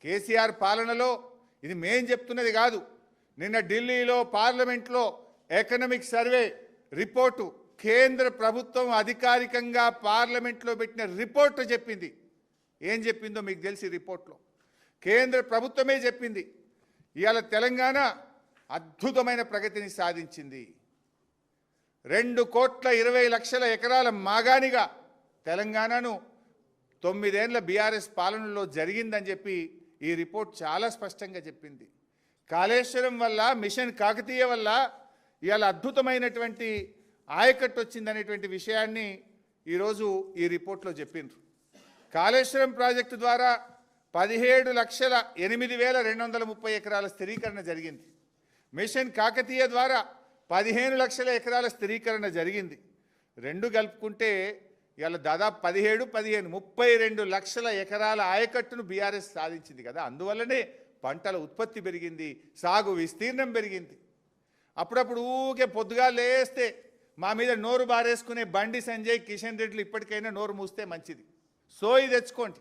కేసీఆర్ పాలనలో ఇది మేం చెప్తున్నది కాదు. నిన్న ఢిల్లీలో పార్లమెంట్లో ఎకనామిక్ సర్వే రిపోర్టు కేంద్ర ప్రభుత్వం అధికారికంగా పార్లమెంట్లో పెట్టిన రిపోర్టు చెప్పింది. ఏం చెప్పిందో మీకు తెలిసి రిపోర్ట్లో కేంద్ర ప్రభుత్వమే చెప్పింది. ఇవాళ తెలంగాణ అద్భుతమైన ప్రగతిని సాధించింది. 2,20,00,000 ఎకరాల మాగానిగా తెలంగాణను 9 ఏళ్ల బీఆర్ఎస్ పాలనలో జరిగిందని చెప్పి ఈ రిపోర్ట్ చాలా స్పష్టంగా చెప్పింది. కాళేశ్వరం వల్ల, మిషన్ కాకతీయ వల్ల ఇవాళ అద్భుతమైనటువంటి ఆయకట్టు వచ్చిందనేటువంటి విషయాన్ని ఈరోజు ఈ రిపోర్ట్లో చెప్పిండ్రు. కాళేశ్వరం ప్రాజెక్టు ద్వారా 17,08,230 ఎకరాల స్థిరీకరణ జరిగింది. మిషన్ కాకతీయ ద్వారా 15 లక్షల ఎకరాల స్థిరీకరణ జరిగింది. రెండు కలుపుకుంటే ఇవాళ దాదాపు 32 లక్షల ఎకరాల ఆయకట్టును బీఆర్ఎస్ సాధించింది కదా. అందువల్లనే పంటల ఉత్పత్తి పెరిగింది, సాగు విస్తీర్ణం పెరిగింది. అప్పుడప్పుడు ఊకే పొద్దుగా లేస్తే మా మీద నోరు బారేసుకునే బండి సంజయ్, కిషన్ రెడ్డిలు ఇప్పటికైనా నోరు మూస్తే మంచిది. సోయి తెచ్చుకోండి.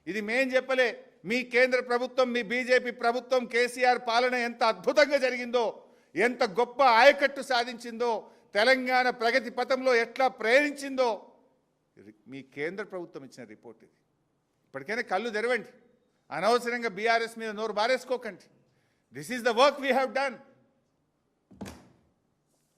ఇది మేం చెప్పలే, మీ కేంద్ర ప్రభుత్వం, మీ బీజేపీ ప్రభుత్వం కేసీఆర్ పాలన ఎంత అద్భుతంగా జరిగిందో, ఎంత గొప్ప ఆయకట్టు సాధించిందో, తెలంగాణ ప్రగతి పథంలో ఎట్లా ప్రేరించిందో మీ కేంద్ర ప్రభుత్వం ఇచ్చిన రిపోర్ట్ ఇది. ఇప్పటికైనా కళ్ళు తెరవండి. అనవసరంగా బీఆర్ఎస్ మీద నోరు బారేసుకోకండి. This is the work we have done.